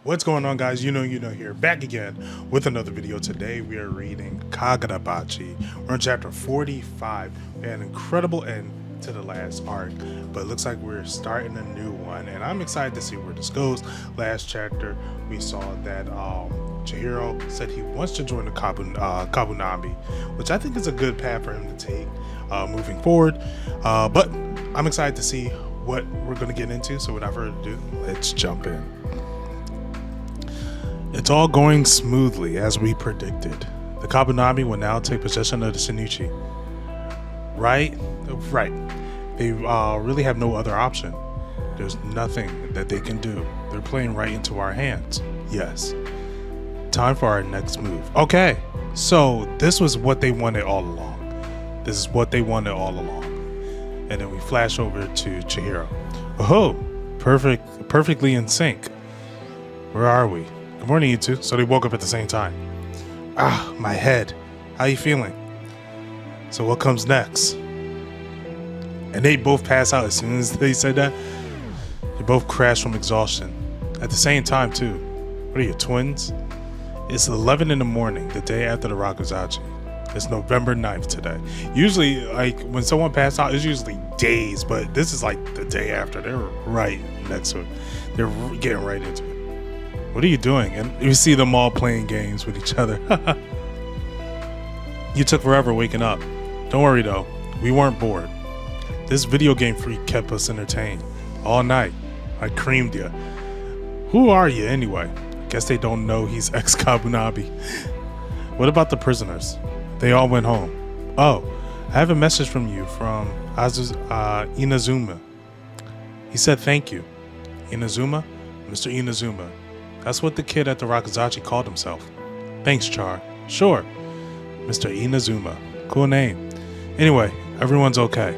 What's going on, guys? You know here, back again with another video. Today we are reading Kagurabachi. We're in chapter 45. An incredible end to the last arc, but it looks like we're starting a new one, and I'm excited to see where this goes. Last chapter we saw that Chihiro said he wants to join the Kabunabi, which I think is a good path for him to take moving forward, but I'm excited to see what we're going to get into. So without further ado, let's jump in. It's all going smoothly as we predicted. The Kabunabi will now take possession of the Shinichi. Right. They really have no other option. There's nothing that they can do. They're playing right into our hands. Yes. Time for our next move. Okay, so this was what they wanted all along. This is what they wanted all along. And then we flash over to Chihiro. Oh, perfectly in sync. Where are we? Good morning, you two. So they woke up at the same time. Ah, my head. How you feeling? So what comes next? And they both pass out as soon as they said that. They both crash from exhaustion. At the same time, too. What are you, twins? It's 11 in the morning, the day after the Rakuzachi. It's November 9th today. Usually, like, when someone passes out, it's usually days, but this is like the day after. They're right next to it. They're getting right into it. What are you doing? And you see them all playing games with each other. You took forever waking up. Don't worry though, we weren't bored. This video game freak kept us entertained all night. I creamed you. Who are you anyway? Guess they don't know he's ex-Kabunabi. What about the prisoners? They all went home. Oh, I have a message from you from Inazuma. He said thank you. Inazuma? Mr. Inazuma. That's what the kid at the Rakuzachi called himself. Thanks, Char. Sure. Mr. Inazuma. Cool name. Anyway, everyone's okay.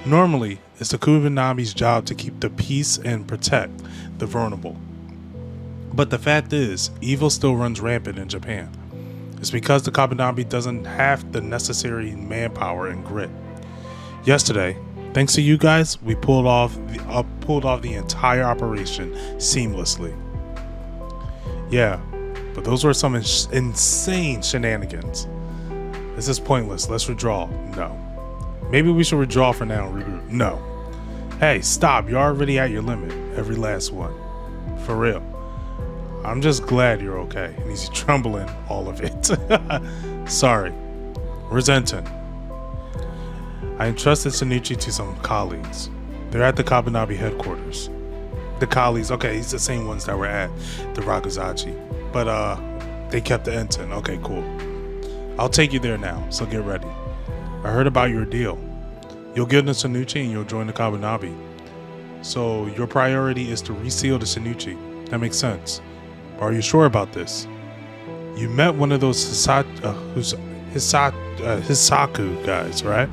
Normally, it's the Kabunabi's job to keep the peace and protect the vulnerable. But the fact is, evil still runs rampant in Japan. It's because the Kabunabi doesn't have the necessary manpower and grit. Yesterday, thanks to you guys, we pulled off the entire operation seamlessly. Yeah, but those were some insane shenanigans. This is pointless. Let's withdraw. No. Maybe we should withdraw for now and regroup. No. Hey, stop. You're already at your limit. Every last one. For real. I'm just glad you're okay. And he's trembling all of it. Sorry. Resenting. I entrusted Shinichi to some colleagues. They're at the Kabunabi headquarters. The colleagues, okay, he's the same ones that were at the Rakuzachi. But they kept the ensign. Okay, cool. I'll take you there now, so get ready. I heard about your deal. You'll get the Shinichi and you'll join the Kabunabi. So your priority is to reseal the Shinichi. That makes sense. But are you sure about this? You met one of those Hisaku guys, right?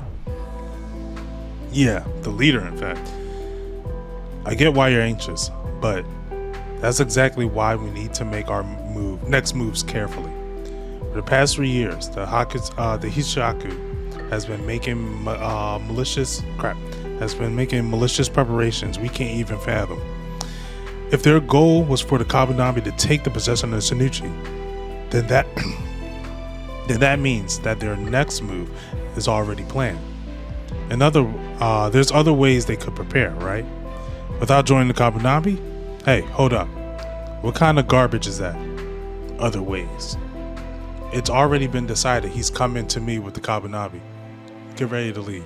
Yeah, the leader, in fact. I get why you're anxious, but that's exactly why we need to make our next moves carefully. For the past 3 years, the Hishaku has been making malicious preparations we can't even fathom. If their goal was for the Kabunabi to take the possession of the Shinichi, then that means that their next move is already planned. There's other ways they could prepare, right? Without joining the Kabunabi? Hey, hold up. What kind of garbage is that? Other ways. It's already been decided he's coming to me with the Kabunabi. Get ready to leave.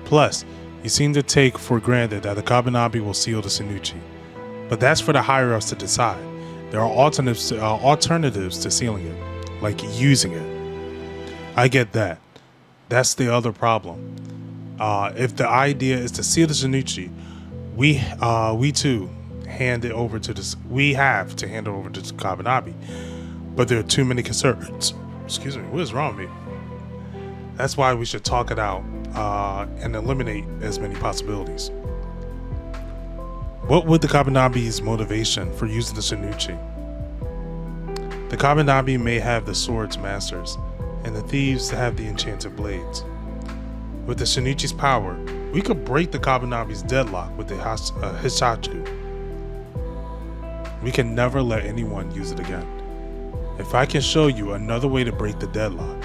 Plus, you seem to take for granted that the Kabunabi will seal the Shinichi. But that's for the higher ups to decide. There are alternatives to sealing it, like using it. I get that. That's the other problem. If the idea is to seal the Shinichi, we too hand it over to this. We have to hand it over to the Kabunabi, but there are too many concerns. Excuse me. What is wrong with me? That's why we should talk it out and eliminate as many possibilities. What would the Kabunabi's motivation for using the Shinichi? The Kabunabi may have the sword's masters, and the thieves have the enchanted blades. With the Shinichi's power, we could break the Kabunabi's deadlock with the Hisaku. We can never let anyone use it again. If I can show you another way to break the deadlock,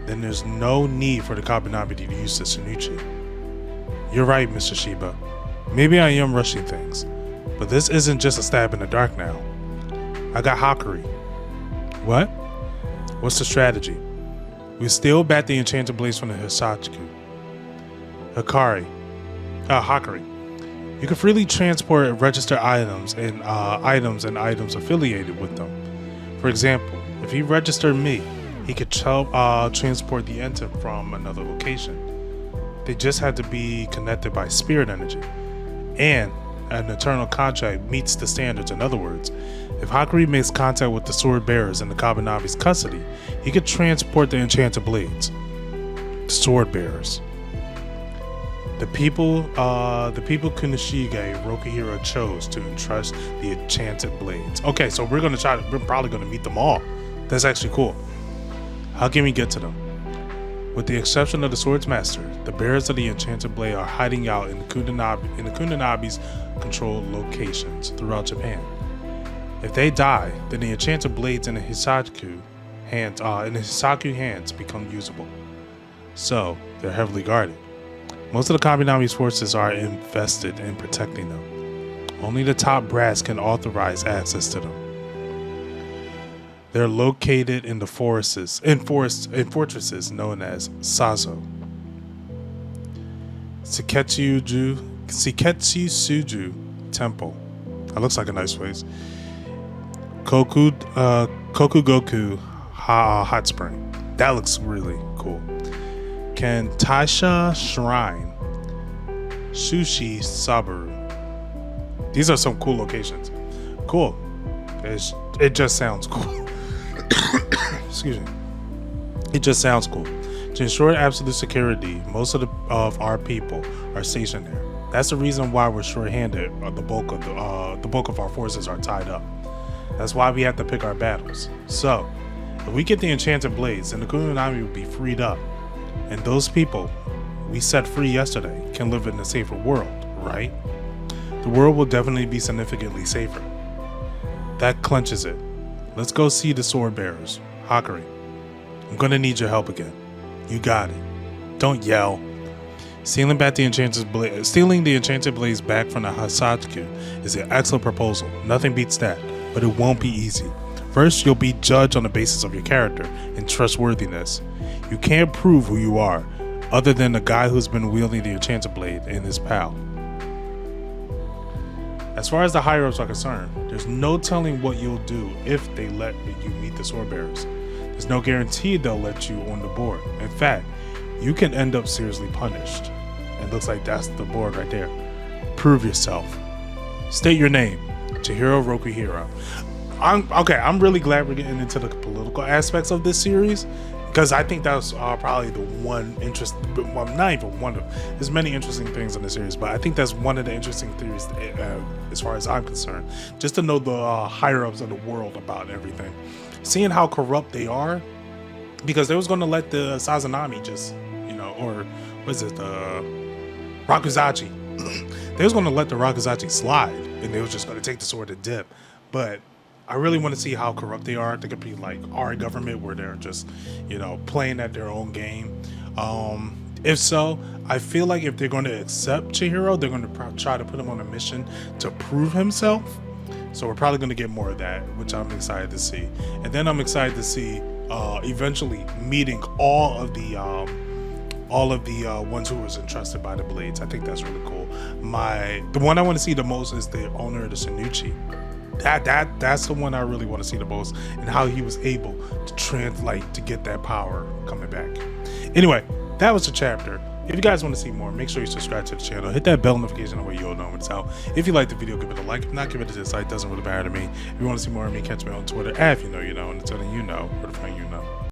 then there's no need for the Kagurabachi to use the Tsunuchi. You're right, Mr. Shiba. Maybe I am rushing things, but this isn't just a stab in the dark now. I got Hakuri. What? What's the strategy? We steal back the enchanted blades from the Hisaku. Hakuri. You can freely transport and register items and items affiliated with them. For example, if he registered me, he could transport the item from another location. They just have to be connected by spirit energy. And an eternal contract meets the standards. In other words, if Hakuri makes contact with the sword bearers in the Kabunabi's custody, he could transport the enchanted blades. The sword bearers. The people Kunishige Rokuhiro chose to entrust the enchanted blades. Okay, so we're probably gonna meet them all. That's actually cool. How can we get to them? With the exception of the Swords Master, the bearers of the enchanted blade are hiding out in the Kuninabi's controlled locations throughout Japan. If they die, then the enchanted blades in the Hisaku hands become usable. So they're heavily guarded. Most of the Kabunabi's forces are invested in protecting them. Only the top brass can authorize access to them. They're located in the fortresses known as Sazo. Shiketsuju Temple. That looks like a nice place. Kokugoku Hot Spring. That looks really cool. Kantaisha Shrine. Sushi Sabaru. These are some cool locations. Cool. It just sounds cool. Excuse me. It just sounds cool. To ensure absolute security, most of our people are stationed there. That's the reason why we're short-handed. The bulk of our forces are tied up. That's why we have to pick our battles. So, if we get the enchanted blades, then the Kunonabi will be freed up, and those people we set free yesterday can live in a safer world, right? The world will definitely be significantly safer. That clenches it. Let's go see the sword bearers. Hakuri, I'm gonna need your help again. You got it. Don't yell. Stealing the enchanted blades back from the Hisaku is an excellent proposal. Nothing beats that, but it won't be easy. First, you'll be judged on the basis of your character and trustworthiness. You can't prove who you are, other than the guy who's been wielding the enchanted blade and his pal. As far as the higher-ups are concerned, there's no telling what you'll do if they let you meet the sword bearers. There's no guarantee they'll let you on the board. In fact, you can end up seriously punished. It looks like that's the board right there. Prove yourself. State your name. Chihiro Rokuhiro. I'm really glad we're getting into the political aspects of this series, because I think that's probably the one not even one of, there's many interesting things in the series, but I think that's one of the interesting theories as far as I'm concerned, just to know the higher ups of the world about everything, seeing how corrupt they are, because they was going to let the Sazanami just, or was it the Rakuzachi? They was going to let the Rakuzachi slide, and they was just going to take the sword and dip, but I really want to see how corrupt they are. They could be like our government, where they're just, playing at their own game. If so, I feel like if they're going to accept Chihiro, they're going to try to put him on a mission to prove himself. So we're probably going to get more of that, which I'm excited to see. And then I'm excited to see eventually meeting all of the ones who was entrusted by the blades. I think that's really cool. The one I want to see the most is the owner of the Tsunuchi. That's the one I really want to see the most, and how he was able to translate to get that power coming back. Anyway, that was the chapter. If you guys want to see more, make sure you subscribe to the channel. Hit that bell notification that way you'll know when it's out. If you like the video, give it a like. If not, give it a dislike. Doesn't really matter to me. If you want to see more of me, catch me on Twitter. If you know, you know. And until then, you know, where to find you know.